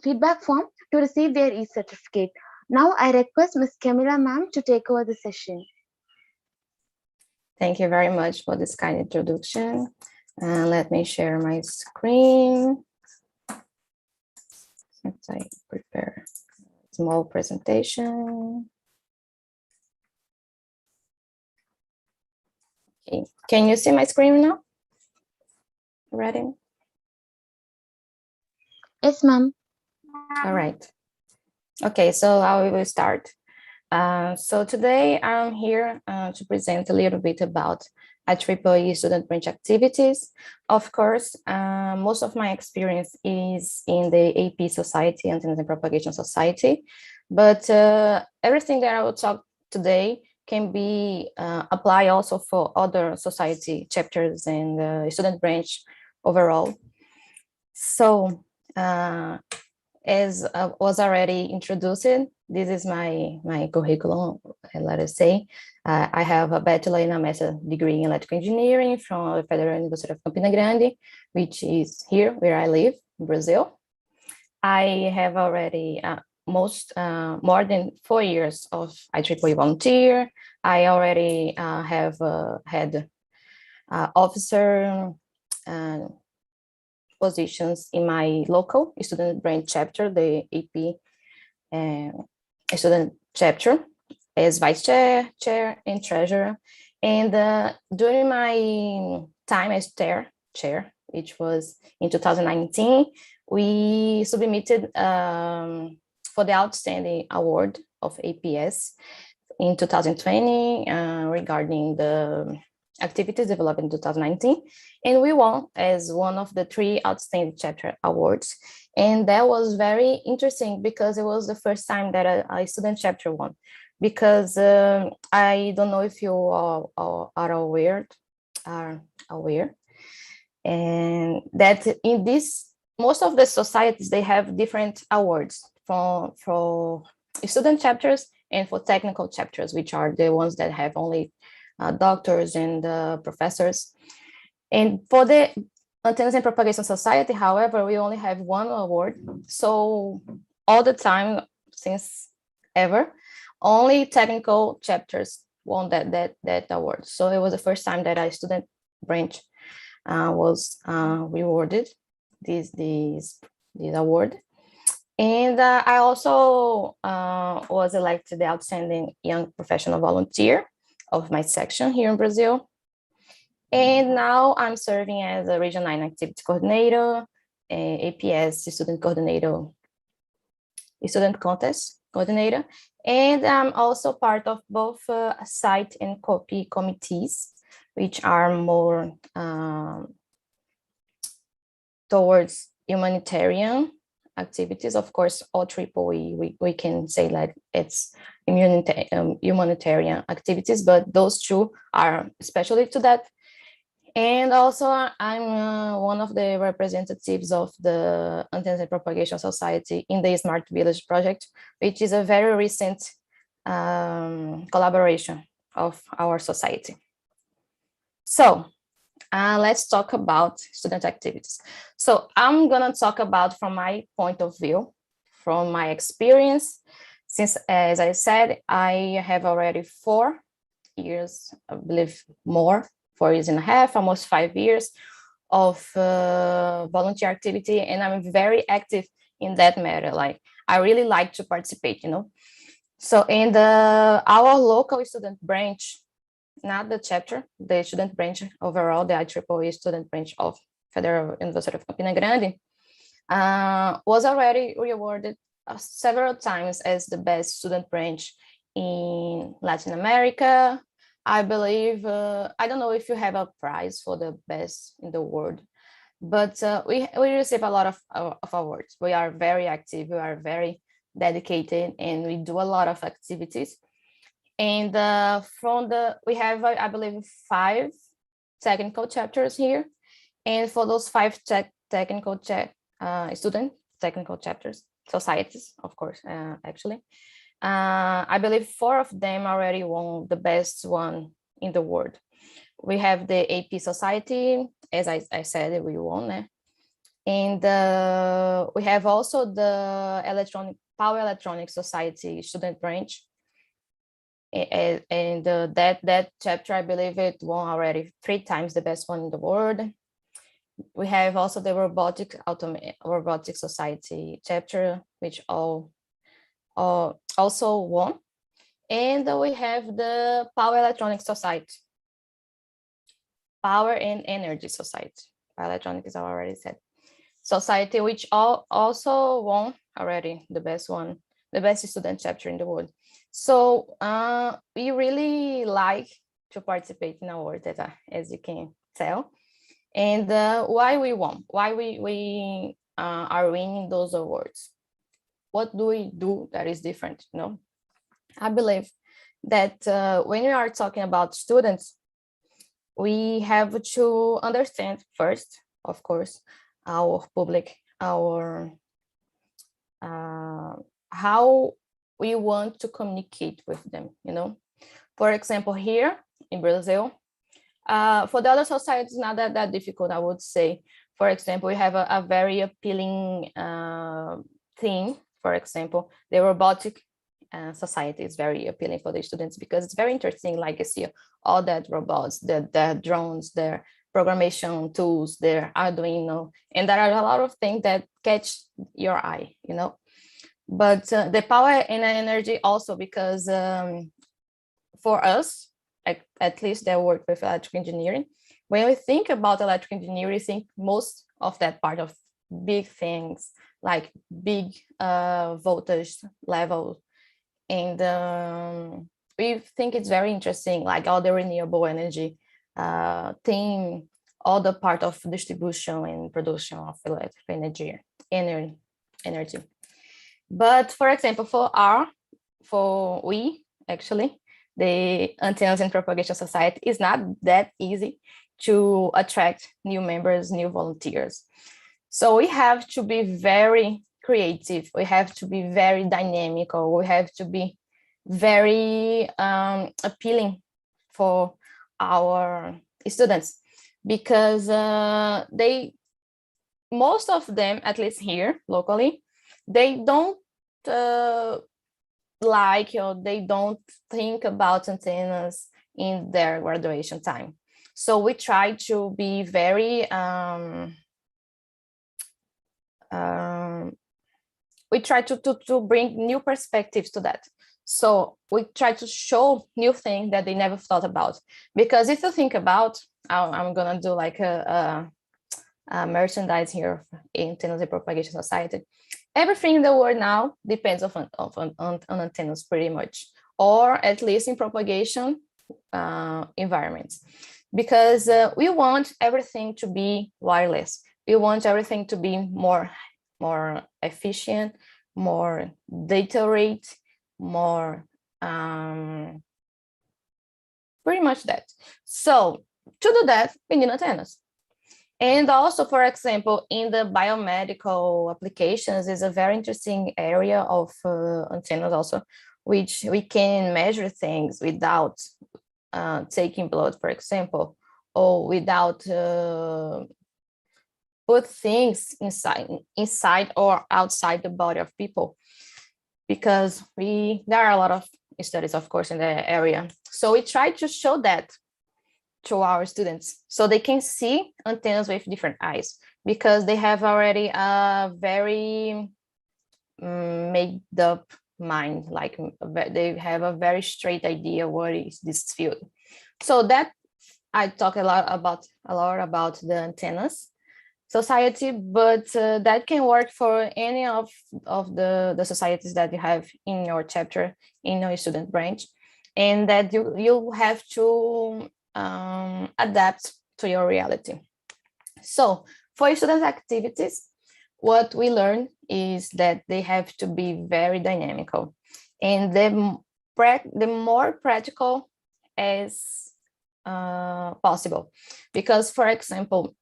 feedback form to receive their e-certificate. Now I request Ms. Camilla ma'am to take over the session. Thank you very much for this kind introduction. Let me share my screen. Since I prepare a small presentation. Okay, can you see my screen now? Ready? Yes, ma'am. All right. Okay, so I will start. So today I'm here to present a little bit about IEEE student branch activities. Of course, most of my experience is in the AP Society, Antennas and Propagation Society, but everything that I will talk today can be applied also for other society chapters and student branch overall. So as was already introduced, this is my curriculum, let us say. I have a bachelor and a master's degree in electrical engineering from the Federal University of Campina Grande, which is here where I live, in Brazil. I have already more than 4 years of IEEE volunteer. I already have had officer positions in my local student branch chapter, the AP student chapter, as vice chair, and treasurer. And during my time as chair, which was in 2019, we submitted for the outstanding award of APS in 2020 regarding the activities developed in 2019, and we won as one of the 3 outstanding chapter awards. And that was very interesting because it was the first time that a student chapter won. Because I don't know if you are aware, and that in this, most of the societies, they have different awards for student chapters and for technical chapters, which are the ones that have only doctors and professors. And for the Antennas and Propagation Society, however, we only have 1 award. So all the time, since ever, only technical chapters won that award. So it was the first time that a student branch was rewarded this award. And I also was elected the outstanding young professional volunteer of my section here in Brazil. And now I'm serving as a Region 9 activity coordinator, APS student coordinator, student contest coordinator. And I'm also part of both site and copy committees, which are more towards humanitarian activities. Of course, all IEEE, we can say that it's humanitarian activities, but those 2 are especially to that. And also, I'm one of the representatives of the Antennas and Propagation Society in the Smart Village project, which is a very recent collaboration of our society. So let's talk about student activities. So I'm gonna talk about from my point of view, from my experience, since, as I said, I have already 4 years, I believe more, 4 years and a half, almost 5 years of volunteer activity, and I'm very active in that matter. Like, I really like to participate, you know. So in our local student branch, not the chapter, the student branch overall, the IEEE student branch of Federal University of Campina Grande, was already rewarded several times as the best student branch in Latin America. I believe, I don't know if you have a prize for the best in the world, but we receive a lot of awards. We are very active, we are very dedicated, and we do a lot of activities. And we have, I believe, 5 technical chapters here. And for those 5 technical technical chapters, societies, of course, actually, I believe 4 of them already won the best one in the world. We have the AP Society, as I said, we won, And we have also the Power Electronic Society student branch. And that chapter, I believe it won already 3 times the best one in the world. We have also the Robotic Society chapter, which also won. And we have the Power Electronic Society, Power and Energy Society. Power Electronic is already said. Society, which also won already the best one, the best student chapter in the world. So we really like to participate in awards, as you can tell. And why we won, why we are winning those awards. What do we do that is different? I believe that when we are talking about students, we have to understand first, of course, our public, how we want to communicate with them, For example, here in Brazil, for the other societies, not that difficult, I would say. For example, we have a very appealing theme. For example, the robotic society is very appealing for the students because it's very interesting. Like you see all that robots, the drones, their programmation tools, their Arduino, and there are a lot of things that catch your eye, But the power and energy also, because for us, at least that work with electrical engineering, when we think about electrical engineering, we think most of that part of big things, like big voltage level. And we think it's very interesting, like all the renewable energy thing, all the part of distribution and production of electric energy. But for example, we actually, the Antennas and Propagation Society, is not that easy to attract new members, new volunteers. So we have to be very creative. We have to be very dynamical. We have to be very appealing for our students, because most of them, at least here locally, they don't like, or they don't think about antennas in their graduation time. So we try to be very we try to bring new perspectives to that. So we try to show new things that they never thought about. Because if you think about, I'm gonna do like a merchandise here in Antennas and Propagation Society. Everything in the world now depends on antennas pretty much, or at least in propagation environments, because we want everything to be wireless. We want everything to be more efficient, more data rate, more pretty much that. So to do that, we need antennas. And also, for example, in the biomedical applications is a very interesting area of antennas also, which we can measure things without taking blood, for example, or without put things inside or outside the body of people, because there are a lot of studies, of course, in the area. So we try to show that to our students so they can see antennas with different eyes, because they have already a very made up mind, like they have a very straight idea what is this field. So that I talk a lot about the antennas society, but that can work for any of the societies that you have in your chapter, in your student branch, and that you have to adapt to your reality. So for student activities, what we learn is that they have to be very dynamical, and the more practical as possible. Because, for example,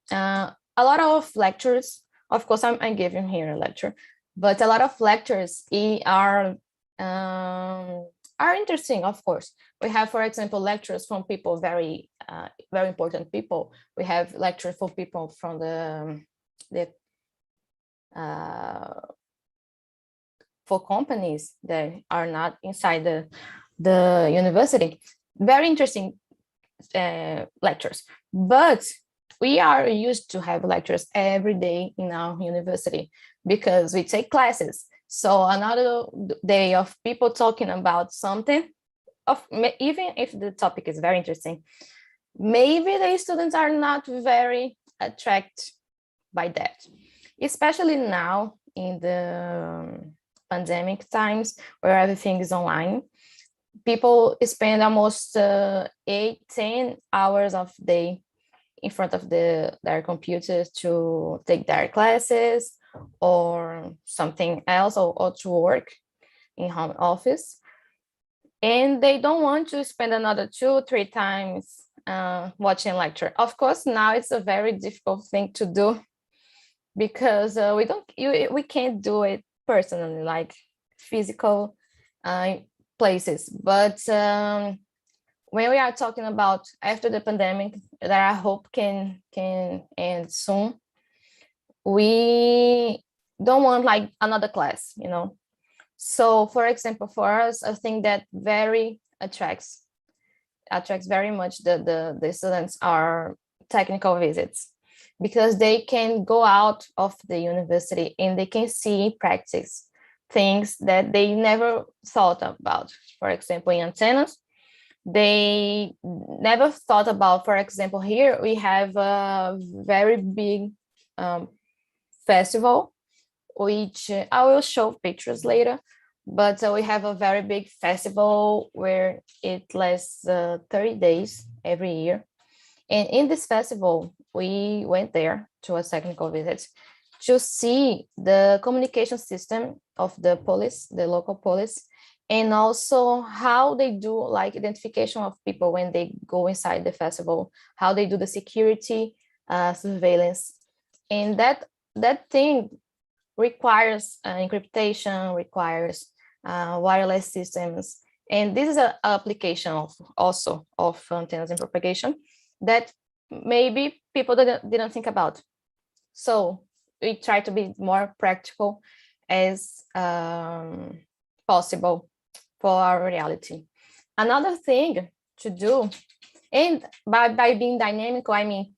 a lot of lectures, of course, I'm giving here a lecture, but a lot of lectures are interesting, of course. We have, for example, lectures from people, very important people. We have lectures for people from the for companies that are not inside the university. Very interesting lectures, but we are used to have lectures every day in our university because we take classes. So another day of people talking about something, even if the topic is very interesting, maybe the students are not very attracted by that, especially now in the pandemic times where everything is online. People spend almost 8-10 hours of day in front of their computers to take their classes or something else, or to work in home office. And they don't want to spend another 2-3 times watching lecture. Of course, now it's a very difficult thing to do because we can't do it personally, like physical places. But when we are talking about after the pandemic that I hope can end soon, we don't want like another class, you know. So for example, for us, I think that very attracts very much the students are technical visits, because they can go out of the university and they can see practice things that they never thought about. For example, in antennas, they never thought about, for example, here we have a very big festival, which I will show pictures later, but we have a very big festival where it lasts 30 days every year. And in this festival, we went there to a technical visit to see the communication system of the police, the local police, and also how they do like identification of people when they go inside the festival, how they do the security surveillance. And that thing requires encryptation, requires wireless systems. And this is an application of antennas and propagation that maybe people didn't think about. So we try to be more practical as possible for our reality. Another thing to do, and by being dynamic, I mean,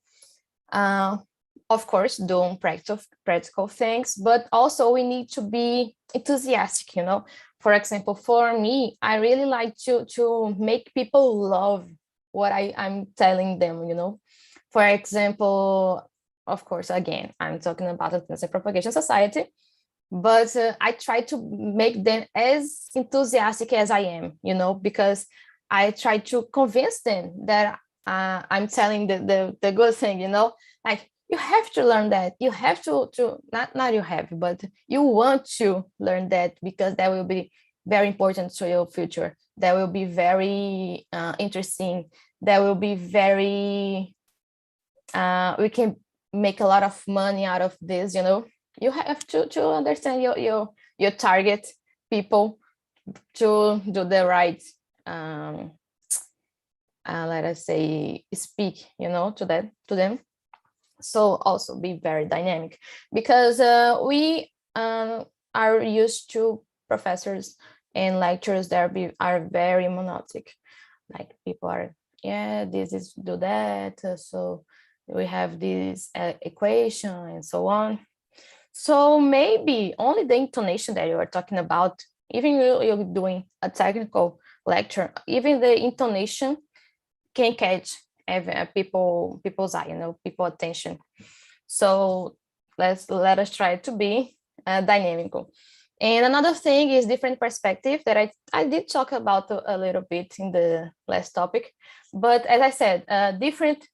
of course, doing practical things, but also we need to be enthusiastic, you know. For example, for me, I really like to make people love what I'm telling them, you know. For example, of course, again, I'm talking about the Propagation Society, but I try to make them as enthusiastic as I am, you know, because I try to convince them that I'm telling the good thing, you know, like you have to learn that. You have to not you have, but you want to learn that because that will be very important to your future. That will be very interesting. That will be very, we can make a lot of money out of this, you know. You have to understand your target people to do the right, let us say, speak, you know, to them. So also be very dynamic, because we are used to professors and lecturers that are very monotonic. Like people are, yeah, this is do that. So we have this equation and so on. So maybe only the intonation that you are talking about, even you're doing a technical lecture, even the intonation can catch people's eye, you know, people attention. So let us try to be dynamical. And another thing is different perspective that I did talk about a little bit in the last topic, but as I said, different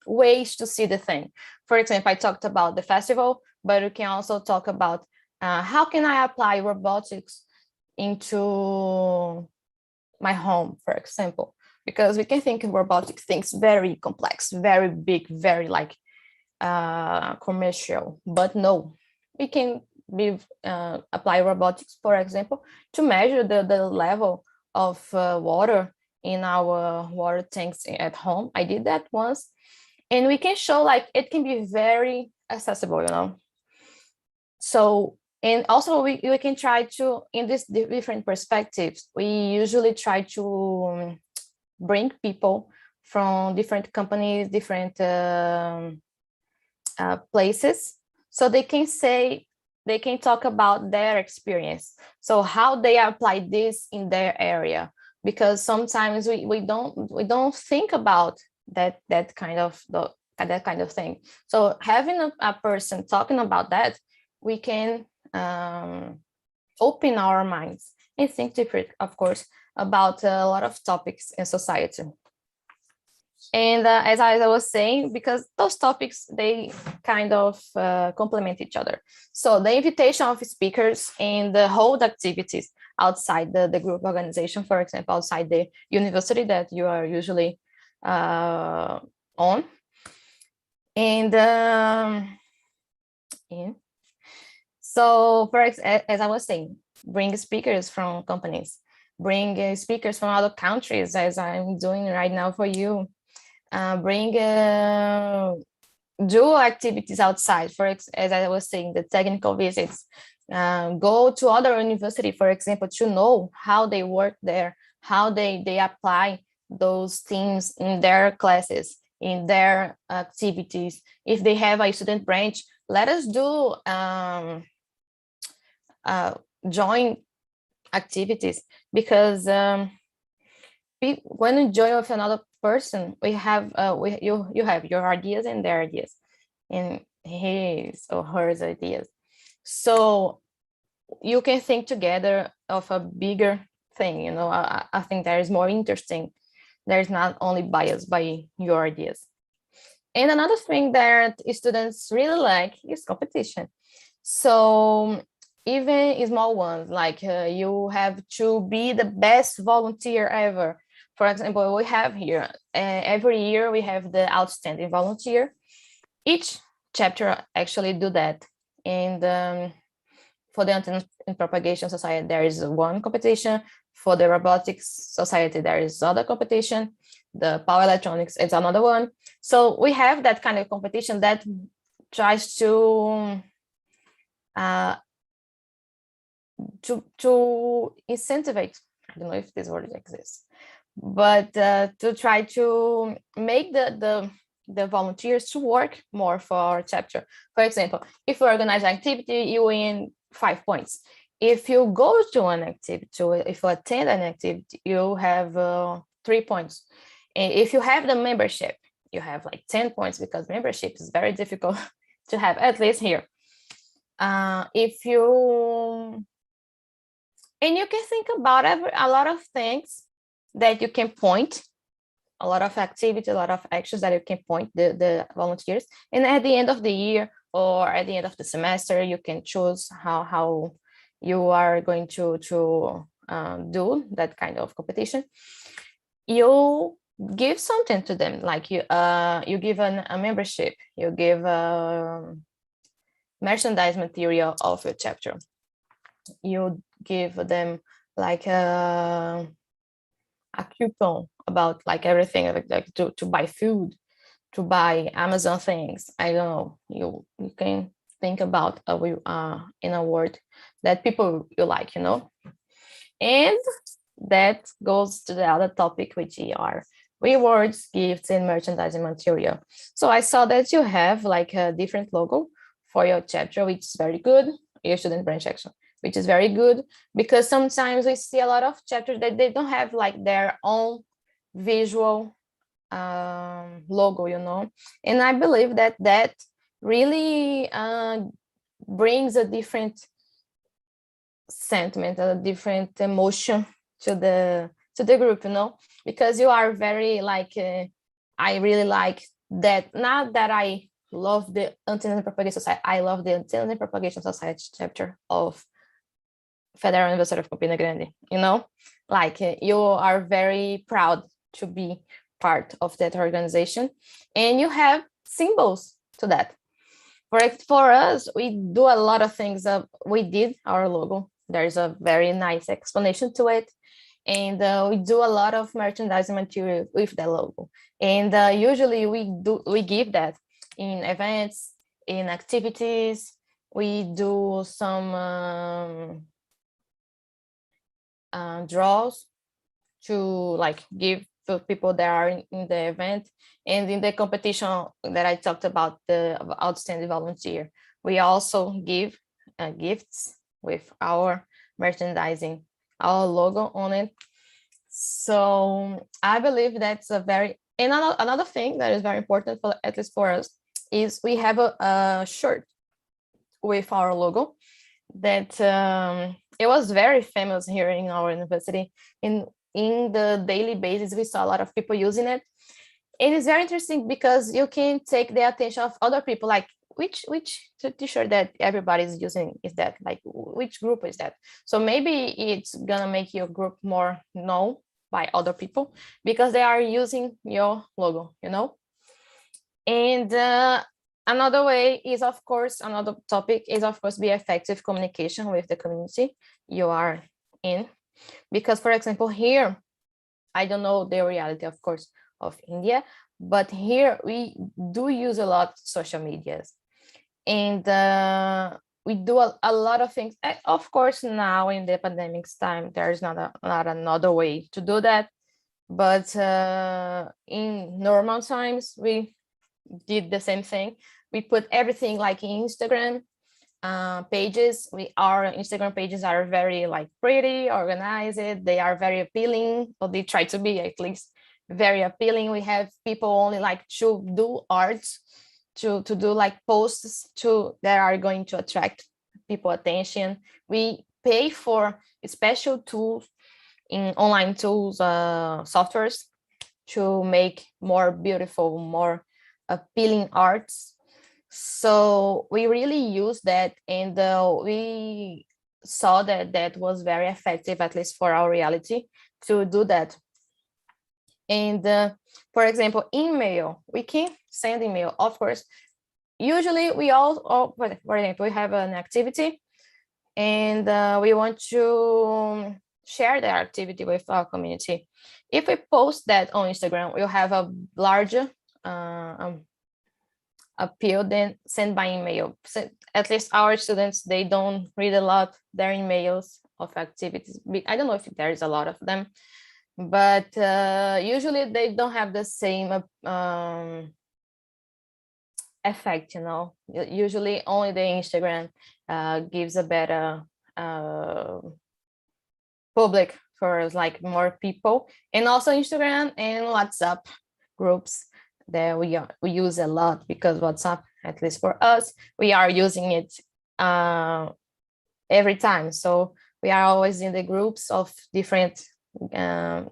ways to see the thing. For example, I talked about the festival, but we can also talk about how can I apply robotics into my home, for example, because we can think of robotic things very complex, very big, very like commercial, but no, we can apply robotics, for example, to measure the level of water in our water tanks at home. I did that once, and we can show like it can be very accessible, you know. So, and also we can try to, in these different perspectives, we usually try to bring people from different companies, different places, so they can talk about their experience, so how they apply this in their area, because sometimes we don't think about that kind of thing. So having a person talking about that, we can open our minds and think different, of course, about a lot of topics in society. And as I was saying, because those topics, they kind of complement each other. So the invitation of speakers and the hold activities outside the group organization, for example, outside the university that you are usually on. And yeah. So as I was saying, bring speakers from companies, bring speakers from other countries, as I'm doing right now for you. Bring do activities outside, as I was saying, the technical visits. Go to other university, for example, to know how they work there, how they apply those things in their classes, in their activities. If they have a student branch, let us do join activities, because when you join with another person, we have you have your ideas and their ideas and his or her ideas, so you can think together of a bigger thing. I think that is more interesting. There's not only bias by your ideas. And another thing that students really like is competition. So even small ones, like you have to be the best volunteer ever. For example, we have here, every year we have the outstanding volunteer. Each chapter actually do that. And for the Antenna and Propagation Society, there is one competition. For the Robotics Society, there is other competition. The Power Electronics, it's another one. So we have that kind of competition that tries to incentivize, I don't know if this word exists, but to try to make the volunteers to work more for our chapter. For example, if you organize an activity, you win 5 points. If you go to an activity, if you attend an activity, you have 3 points. And if you have the membership, you have like 10 points, because membership is very difficult to have, at least here. If you, and you can think about a lot of things that you can point, a lot of activity, a lot of actions that you can point the volunteers. And at the end of the year or at the end of the semester, you can choose how you are going to do that kind of competition. You give something to them, like you give a membership, you give merchandise material of your chapter, you give them like a coupon about like everything, like to buy food, to buy Amazon things. I don't know, you can think about in a word that people you like, and that goes to the other topic, which are rewards, gifts, and merchandising material. So I saw that you have like a different logo for your chapter, which is very good, your student branch action, which is very good, because sometimes we see a lot of chapters that they don't have like their own visual logo, and I believe that really brings a different sentiment, a different emotion to the group, because you are very like I really like that. Not that I love the Antenna and Propagation Society, I love the Antenna and Propagation Society chapter of Federal University of Campina Grande, like you are very proud to be part of that organization, and you have symbols to that. For us, we do a lot of things. We did our logo. There's a very nice explanation to it. And we do a lot of merchandising material with the logo. And usually we give that in events, in activities, We do some draws to like give to people that are in the event. And in the competition that I talked about, the outstanding volunteer, we also give gifts with our merchandising, our logo on it. So I believe that's a very, and another thing that is very important for, at least for us, is we have a shirt with our logo that it was very famous here in our university. In the daily basis, we saw a lot of people using it. It is very interesting because you can take the attention of other people, like which t-shirt that everybody's using is that, like which group is that. So maybe it's gonna make your group more known by other people because they are using your logo, you know. And another way is, of course, another topic is, of course, be effective communication with the community you are in. Because, for example, here, I don't know the reality, of course, of India, but here we do use a lot social medias. And we do a lot of things. Of course, now in the pandemic's time, there's not another way to do that. But in normal times, we did the same thing. We put everything like in Instagram pages. Our Instagram pages are very like pretty, organized. They are very appealing, or they try to be at least very appealing. We have people only like to do art, to do like posts that are going to attract people attention. We pay for special tools in online tools, softwares to make more beautiful, more appealing arts. So we really use that, and we saw that that was very effective, at least for our reality, to do that. And for example, email, we can send email, of course. Usually we all for example, we have an activity and we want to share that activity with our community. If we post that on Instagram, we'll have a larger appeal than send by email. So at least our students, they don't read a lot their emails of activities. I don't know if there is a lot of them, but usually they don't have the same effect, you know. Usually only the Instagram gives a better public for like more people, and also Instagram and WhatsApp groups that we use a lot, because WhatsApp, at least for us, we are using it every time. So we are always in the groups of different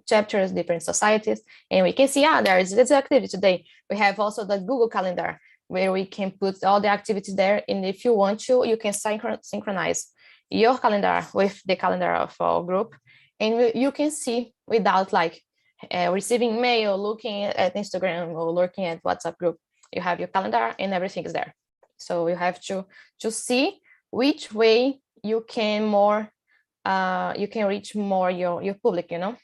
chapters, different societies, and we can see, there is this activity today. We have also the Google Calendar where we can put all the activities there, and if you want to, you can synchronize your calendar with the calendar of our group, and you can see without like receiving mail, looking at Instagram or looking at WhatsApp group. You have your calendar and everything is there. So you have to see which way you can reach more your public, you know.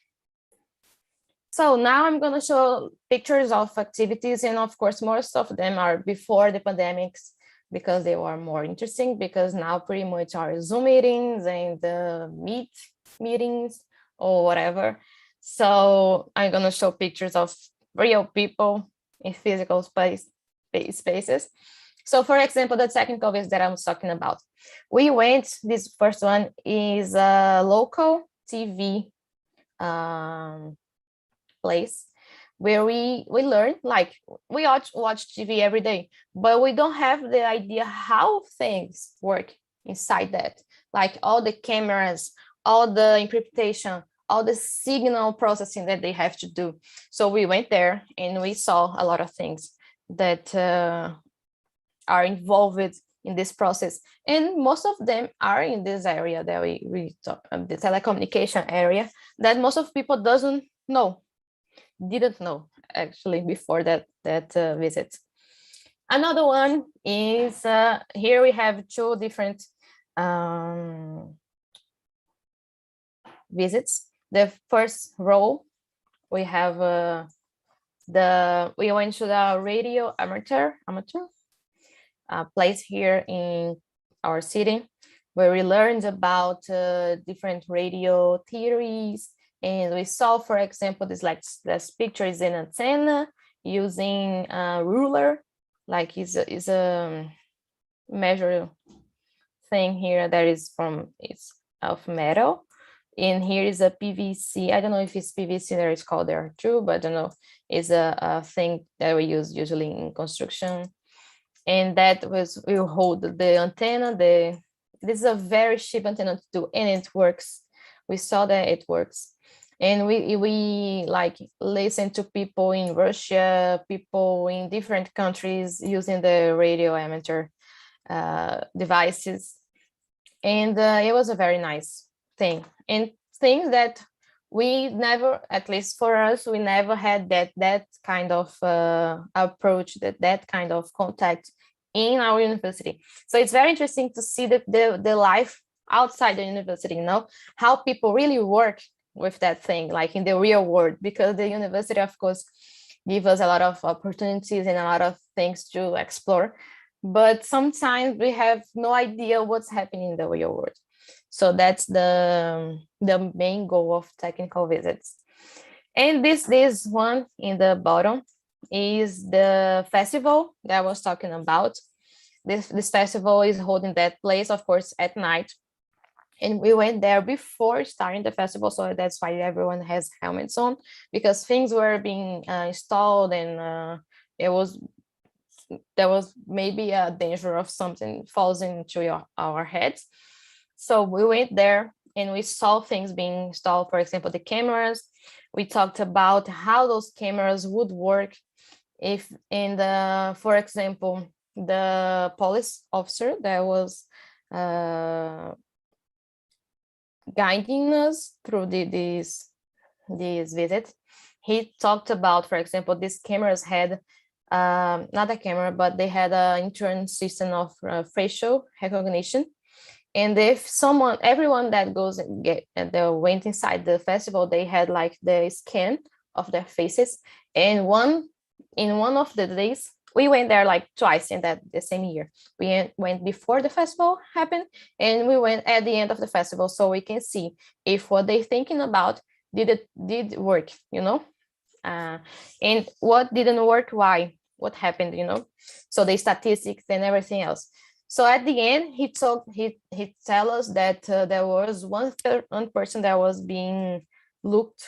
So now I'm going to show pictures of activities, and of course most of them are before the pandemics, because they were more interesting, because now pretty much are Zoom meetings and Meet meetings or whatever. So I'm going to show pictures of real people in physical spaces. So for example, the technical visit that I was talking about, we went, this first one is a local TV place where we learn, like we watch TV every day, but we don't have the idea how things work inside that, like all the cameras, all the encryptation, all the signal processing that they have to do. So we went there and we saw a lot of things that are involved in this process, and most of them are in this area that we talk, the telecommunication area, that most of people didn't know actually before that visit. Another one is here we have two different visits. The first row, we have we went to the radio amateur place here in our city, where we learned about different radio theories. And we saw, for example, this picture is an antenna using a ruler, like is a measure thing here that is it's of metal. And here is a PVC. I don't know if it's PVC that is called there too, but I don't know. It's a thing that we use usually in construction. And that will hold the antenna. This is a very cheap antenna to do, and it works. We saw that it works. And we like listen to people in Russia, people in different countries using the radio amateur devices. And it was a very nice thing, and things that we never, at least for us, we never had that kind of approach, that kind of contact in our university. So it's very interesting to see the life outside the university, how people really work with that thing, like in the real world, because the university, of course, give us a lot of opportunities and a lot of things to explore, but sometimes we have no idea what's happening in the real world. So that's the main goal of technical visits. And this one in the bottom is the festival that I was talking about. This festival is holding that place, of course, at night. And we went there before starting the festival, so that's why everyone has helmets on, because things were being installed, and there was maybe a danger of something falls into our heads. So we went there and we saw things being installed. For example, the cameras. We talked about how those cameras would work if for example, the police officer that was guiding us through this visit, he talked about, for example, these cameras had not a camera, but they had an internal system of facial recognition. And if everyone that goes and they went inside the festival, they had like the scan of their faces. And in one of the days, we went there like twice in the same year. We went before the festival happened, and we went at the end of the festival, so we can see if what they're thinking about did work, and what didn't work, why, what happened, so the statistics and everything else. So at the end, he tell us that there was one person that was being looked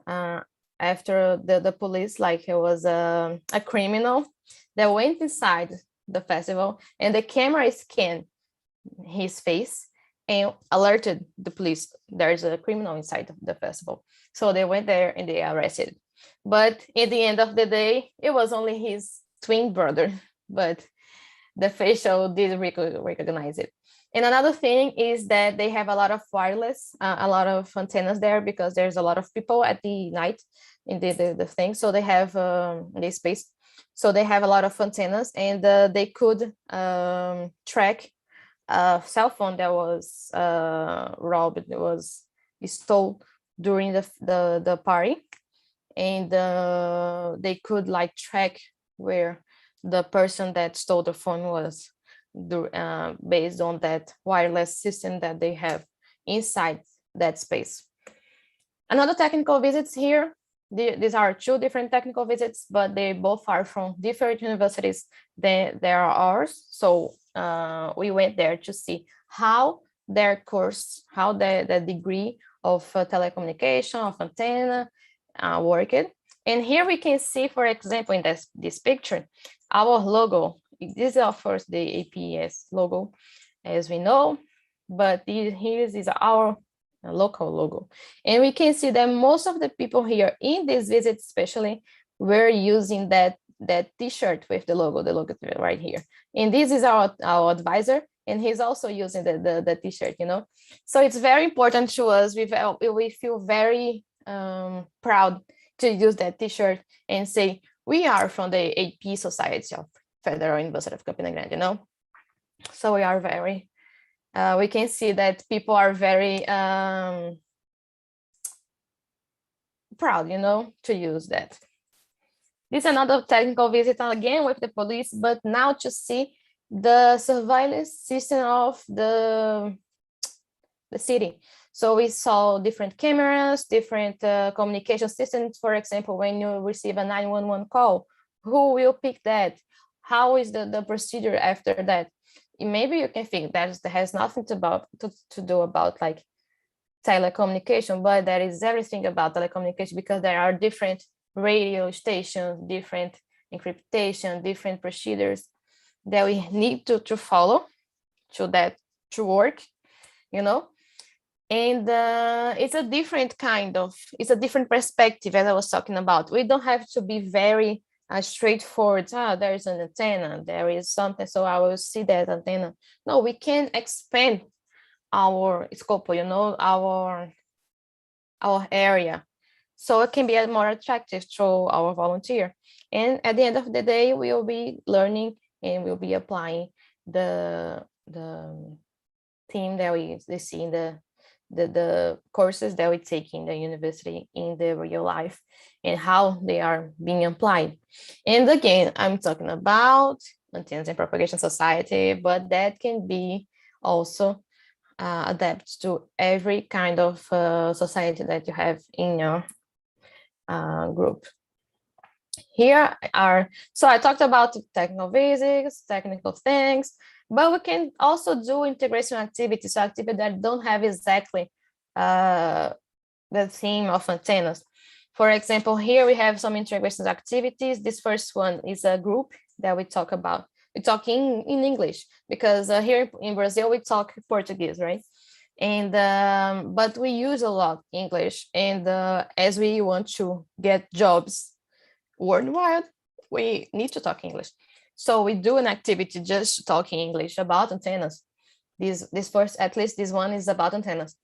after the police, like it was a criminal that went inside the festival, and the camera scanned his face and alerted the police there's a criminal inside the festival. So they went there and they arrested. But at the end of the day, it was only his twin brother, but the facial did recognize it. And another thing is that they have a lot of wireless, a lot of antennas there, because there's a lot of people at the night in the thing. So they have this space. So they have a lot of antennas, and they could track a cell phone that was robbed, it was stolen during the party. And they could like track where the person that stole the phone was, based on that wireless system that they have inside that space. Another technical visits here, these are two different technical visits, but they both are from different universities than there are ours. So we went there to see how their course, how the degree of telecommunication, of antenna worked. And here we can see, for example, in this picture, our logo. This is, of course, the APS logo, as we know, but here is our local logo. And we can see that most of the people here in this visit especially were using that t-shirt with the logo right here. And this is our advisor, and he's also using the t-shirt, So it's very important to us. We feel very proud to use that t-shirt and say, we are from the AP Society of Federal University of Campina Grande, So we are very, we can see that people are very proud, to use that. This is another technical visit, again with the police, but now to see the surveillance system of the city. So we saw different cameras, different communication systems. For example, when you receive a 911 call, who will pick that? How is the procedure after that? Maybe you can think that has nothing to do about like telecommunication, but there is everything about telecommunication, because there are different radio stations, different encryptation, different procedures that we need to follow to work, you know. And it's a different it's a different perspective, as I was talking about. We don't have to be very straightforward. There is an antenna, there is something, so I will see that antenna. No, we can expand our scope, you know, our area, so it can be more attractive to our volunteer. And at the end of the day, we will be learning and we'll be applying the theme that they see in the courses that we take in the university in the real life, and how they are being applied. And again, I'm talking about antennas and propagation society, but that can be also adapt to every kind of society that you have in your group. Here are, so I talked about technical basics, technical things, but we can also do integration activities, so activities that don't have exactly the theme of antennas. For example, here we have some integration activities. This first one is a group that we talk about. We talk in English, because here in Brazil, we talk Portuguese, right? And but we use a lot English, and as we want to get jobs worldwide, we need to talk English. So we do an activity just talking English about antennas. This first, at least this one, is about antennas.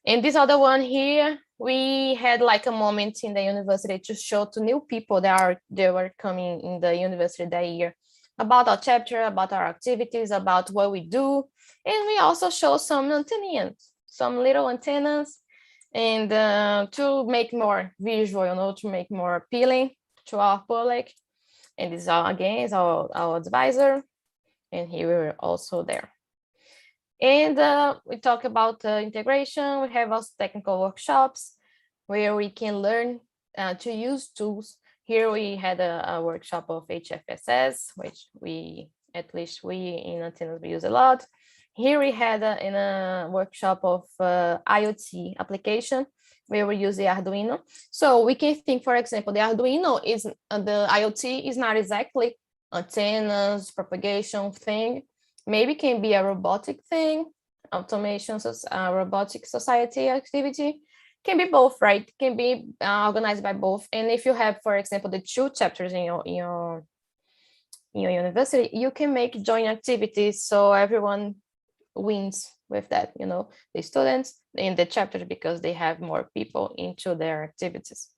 And this other one here, we had like a moment in the university to show to new people that were coming in the university that year about our chapter, about our activities, about what we do. And we also show some antennas, some little antennas, and to make more visual, you know, to make more appealing to our public. And this again is our advisor, and he were also there. And we talk about integration. We have also technical workshops where we can learn to use tools. Here we had a workshop of HFSS, which at least we in antennas, we use a lot. Here we had in a workshop of IoT application, where we use the Arduino. So we can think, for example, the Arduino is, the IoT is not exactly antennas, propagation thing. Maybe can be a robotic thing, automation, robotic society activity. Can be both, right? Can be organized by both. And if you have, for example, the two chapters in your university, you can make joint activities, so everyone wins with that, you know, the students in the chapter, because they have more people into their activities.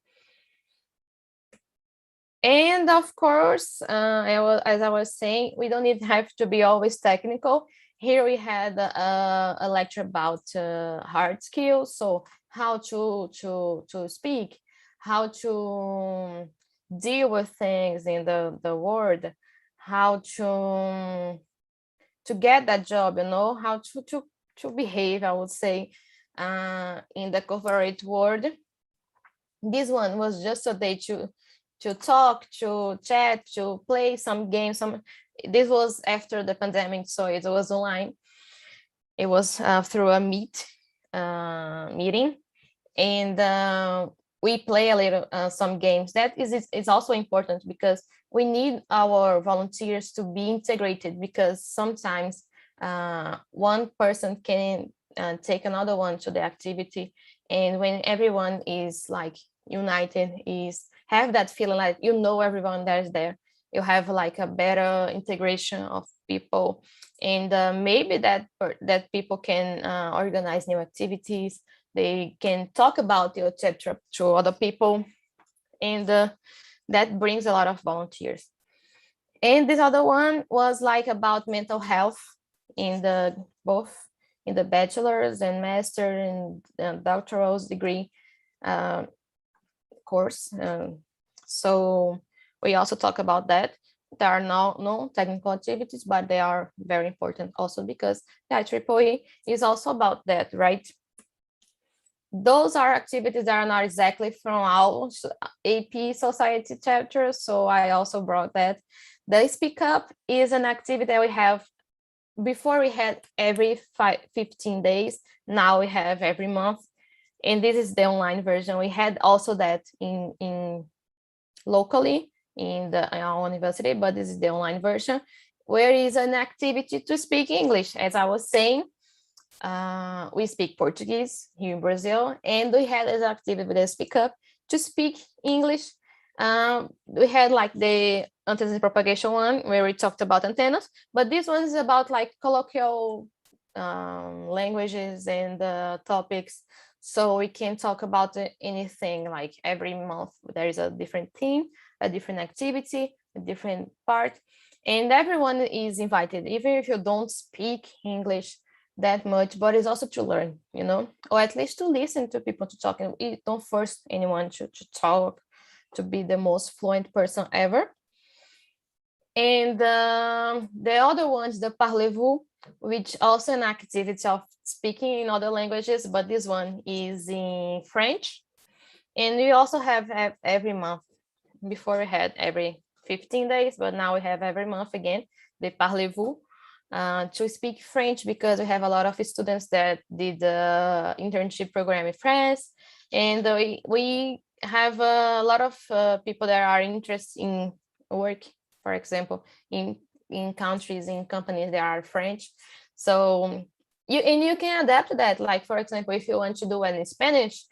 And of course, as I was saying, we don't have to be always technical. Here we had a lecture about hard skills, so how to speak, how to deal with things in the world, how to get that job, you know, how to behave, I would say, in the corporate world. This one was just a day to talk, to chat, to play some games. This was after the pandemic, so it was online. It was through a meeting, and we play a little some games. That is also important, because we need our volunteers to be integrated, because sometimes one person can take another one to the activity, and when everyone is like united, is have that feeling like, you know, everyone that is there, you have like a better integration of people, and maybe that people can organize new activities. They can talk about your chapter to other people, and that brings a lot of volunteers. And this other one was like about mental health in both in the bachelor's and master and doctoral degree course. So we also talk about that. There are no technical activities, but they are very important also because the IEEE is also about that, right? Those are activities that are not exactly from our AP Society chapter, so I also brought that. The Speak Up is an activity that we have. Before we had every 15 days, now we have every month, and this is the online version. We had also that in locally in our university, but this is the online version, where is an activity to speak English. As I was saying, we speak Portuguese here in Brazil, and we had as activity with the Speak Up to speak English. We had like the antenna propagation one where we talked about antennas, but this one is about like colloquial languages and topics. So we can talk about anything. Like every month there is a different theme, a different activity, a different part, and everyone is invited, even if you don't speak English that much, but it's also to learn, you know, or at least to listen to people to talk. And we don't force anyone to talk, to be the most fluent person ever. And the other ones, the parlez-vous, which also an activity of speaking in other languages, but this one is in French. And we also have every month. Before we had every 15 days, but now we have every month again, the parlez-vous, to speak French, because we have a lot of students that did the internship program in France. And we have a lot of people that are interested in work, for example, in countries, in companies that are French. So you can adapt to that. Like, for example, if you want to do it in Spanish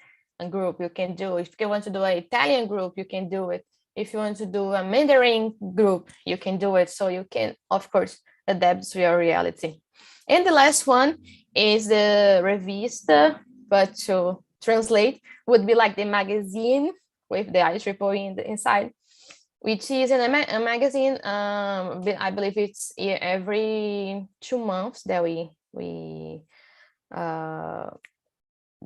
group, you can do it. If you want to do an Italian group, you can do it. If you want to do a Mandarin group, you can do it. So you can, of course, adapt to your reality. And the last one is the revista, but to translate would be like the magazine with the IEEE inside, which is a magazine. I believe it's every 2 months that we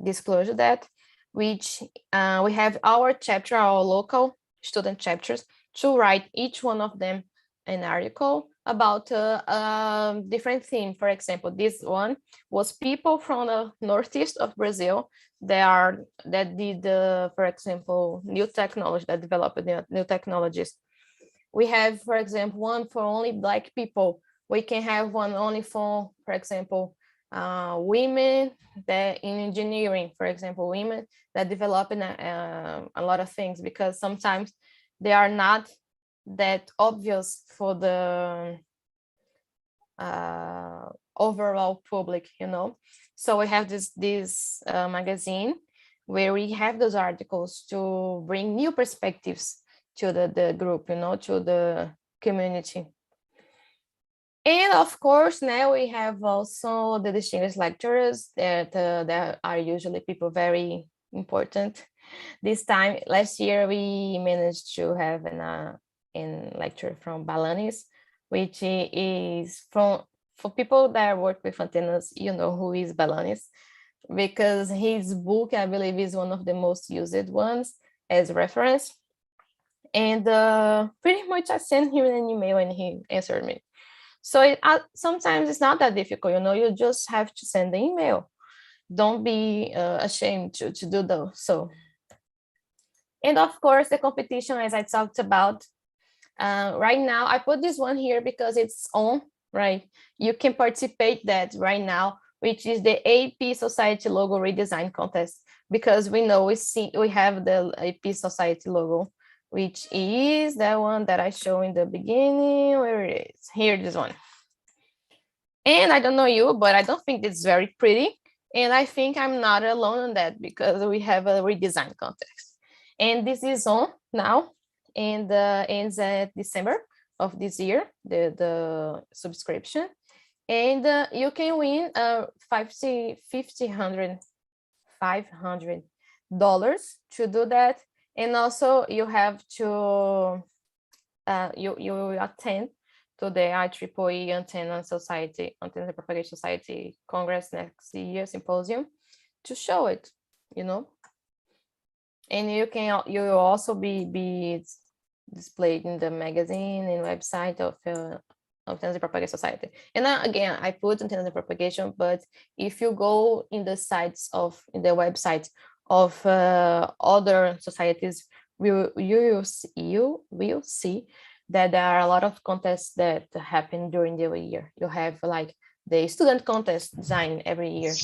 disclose that, which we have our chapter, our local student chapters, to write each one of them an article about a different theme. For example, this one was people from the northeast of Brazil that did, for example, new technology, that developed new technologies. We have, for example, one for only Black people. We can have one only for example, women that in engineering, for example, women that develop a lot of things, because sometimes they are not that obvious for the overall public, you know. So we have this magazine where we have those articles to bring new perspectives to the group, you know, to the community. And of course, now we have also the distinguished lecturers that are usually people very important. This time, last year, we managed to have an lecture from Balanis, which is for people that work with antennas, you know who is Balanis, because his book, I believe, is one of the most used ones as reference. And pretty much I sent him an email and he answered me. So sometimes it's not that difficult, you know, you just have to send the email. Don't be ashamed to do those. So, and of course, the competition, as I talked about, right now, I put this one here because it's on, right? You can participate that right now, which is the AP Society logo redesign contest, because we know we have the AP Society logo, which is the one that I show in the beginning. Where it is? Here, this one. And I don't know you, but I don't think it's very pretty. And I think I'm not alone on that, because we have a redesign contest. And this is on now, and ends at December of this year, the subscription. And you can win $500 to do that. And also you have to, you attend to the IEEE Antenna Propagation Society Congress next year, symposium, to show it, you know. And you will also be displayed in the magazine and website of Alternative Propagation Society. And again, I put Alternative Propagation, but if you go in the website of other societies, you will see that there are a lot of contests that happen during the year. You have like the student contest design every year.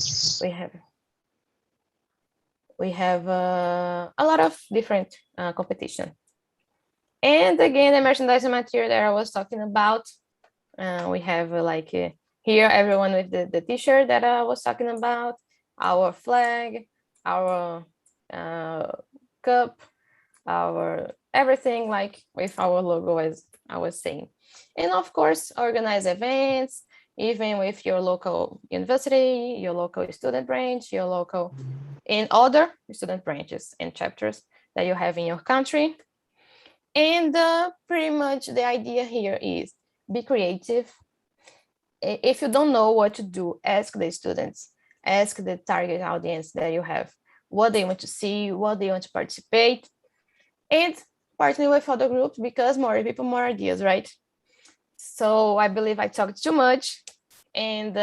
We have a lot of different competition. And again, the merchandising material that I was talking about, we have here everyone with the t-shirt that I was talking about, our flag, our cup, our everything like with our logo, as I was saying. And of course, organize events, even with your local university, your local student branch, your local and other student branches and chapters that you have in your country. And pretty much the idea here is be creative. If you don't know what to do, ask the students, ask the target audience that you have, what they want to see, what they want to participate, and partner with other groups, because more people, more ideas, right? So I believe I talked too much, and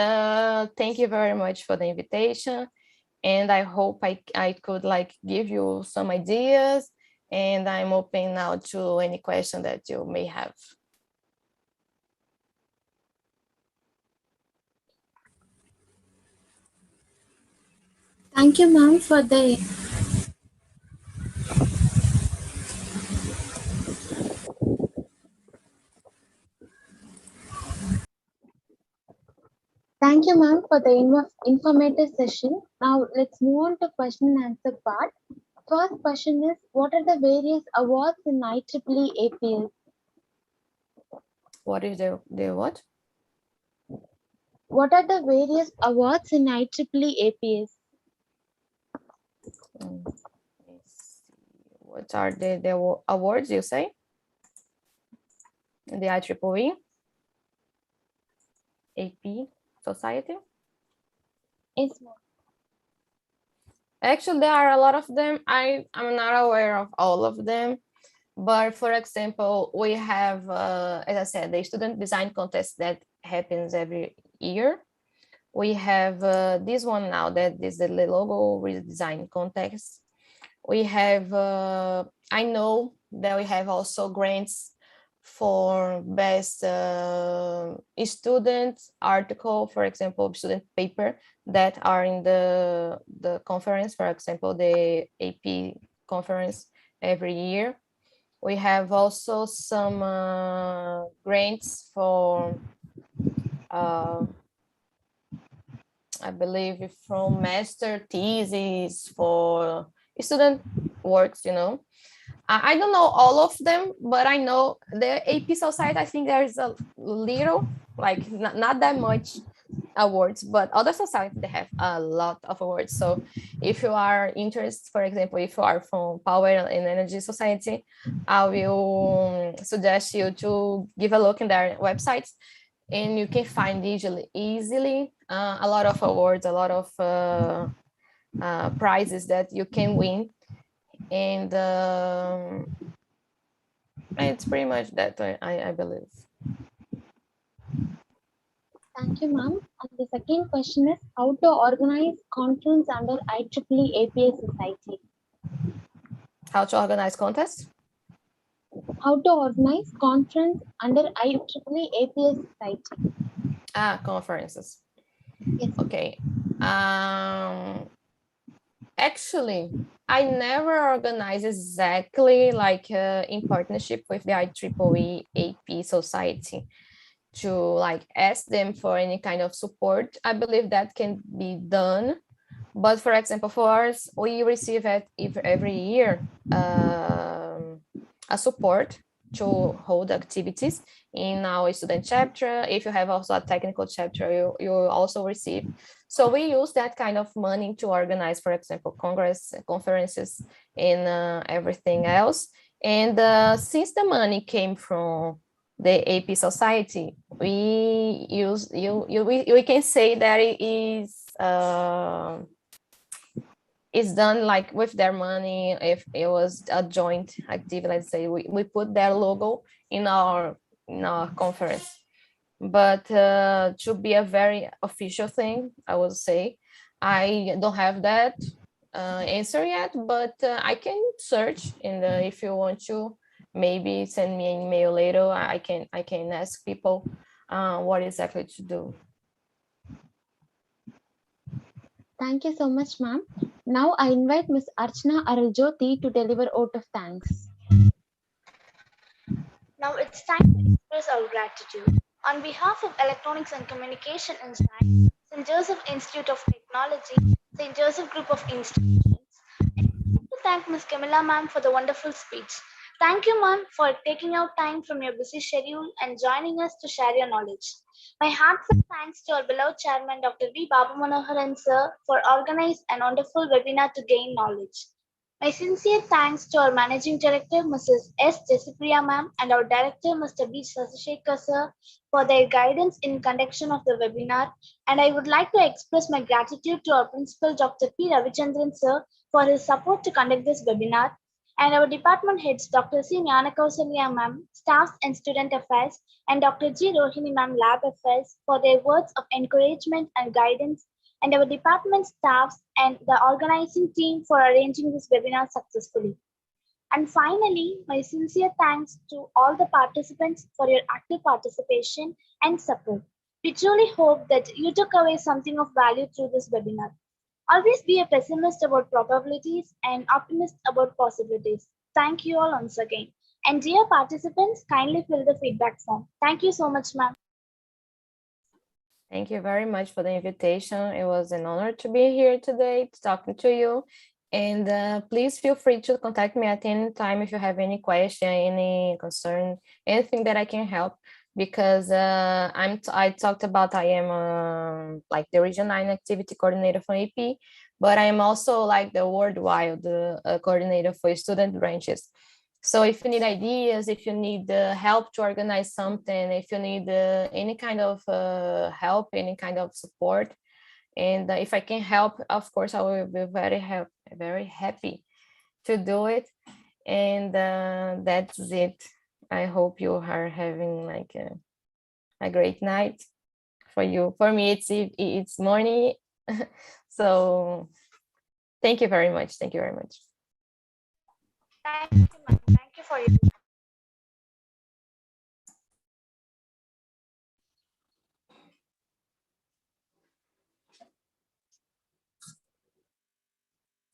thank you very much for the invitation. And I hope I could like give you some ideas, and I'm open now to any question that you may have. Thank you, ma'am, for the Thank you, ma'am, for the informative session. Now let's move on to question and answer part. First question is, what are the various awards in IEEE APS? What is the what? What are the various awards in IEEE APS? What are the awards you say? The IEEE AP Society? Yes, ma'am. Actually, there are a lot of them. I'm not aware of all of them. But for example, we have, as I said, the student design contest that happens every year. We have this one now that is the logo redesign contest. We have, I know that we have also grants for best student article, for example, student paper that are in the conference, for example, the AP conference every year. We have also some grants for, I believe, from master thesis for student works, you know. I don't know all of them, but I know the AP Society, I think there is a little, like not that much awards, but other societies, they have a lot of awards. So if you are interested, for example, if you are from Power and Energy Society, I will suggest you to give a look in their websites, and you can find easily a lot of awards, a lot of prizes that you can win. And it's pretty much that, I believe. Thank you, ma'am. And the second question is, how to organize conference under IEEE APS Society? How to organize contests? How to organize conference under IEEE APS Society? Conferences. Yes. Okay. Actually, I never organized exactly like in partnership with the IEEE AP Society to like ask them for any kind of support. I believe that can be done. But for example, for us, we receive every year a support to hold activities in our student chapter. If you have also a technical chapter, you also receive. So we use that kind of money to organize, for example, conferences, and everything else. And since the money came from the AP Society, we can say that it is it's done like with their money. If it was a joint activity, let's say we put their logo in our conference. But to be a very official thing, I would say, I don't have that answer yet, but I can search, and if you want to, maybe send me an email later. I can ask people what exactly to do. Thank you so much, ma'am. Now I invite Ms. Archana Araljoti to deliver vote of thanks. Now it's time to express our gratitude. On behalf of Electronics and Communication and Science, St. Joseph Institute of Technology, St. Joseph Group of Institutions, I'd like to thank Ms. Camilla ma'am for the wonderful speech. Thank you, ma'am, for taking out time from your busy schedule and joining us to share your knowledge. My heartfelt thanks to our beloved chairman, Dr. V. Babu Manoharan sir, for organizing a wonderful webinar to gain knowledge. My sincere thanks to our Managing Director, Mrs. S. Jessipriya ma'am, and our Director, Mr. B. Sasishekar sir, for their guidance in conduction of the webinar. And I would like to express my gratitude to our Principal, Dr. P. Ravichandran sir, for his support to conduct this webinar, and our department heads, Dr. C. Nyanakausalya ma'am, Staffs and Student Affairs, and Dr. G. Rohini ma'am, Lab Affairs, for their words of encouragement and guidance, and our department staffs and the organizing team for arranging this webinar successfully. And finally, my sincere thanks to all the participants for your active participation and support. We truly hope that you took away something of value through this webinar. Always be a pessimist about probabilities and optimist about possibilities. Thank you all once again. And dear participants, kindly fill the feedback form. Thank you so much, ma'am. Thank you very much for the invitation. It was an honor to be here today talking to you. And please feel free to contact me at any time if you have any question, any concern, anything that I can help. Because I talked about I am like the Region 9 Activity Coordinator for AP, but I am also like the worldwide coordinator for student branches. So if you need ideas, if you need help to organize something, if you need any kind of help, any kind of support, and if I can help, of course, I will be very happy to do it. And that's it. I hope you are having like a great night. For you, for me, it's morning. So thank you very much. Thank you very much. Thank you, ma'am. Thank you for your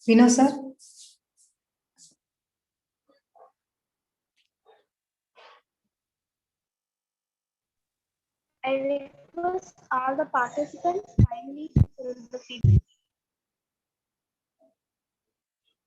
Vino, sir? I request all the participants kindly fill the feedback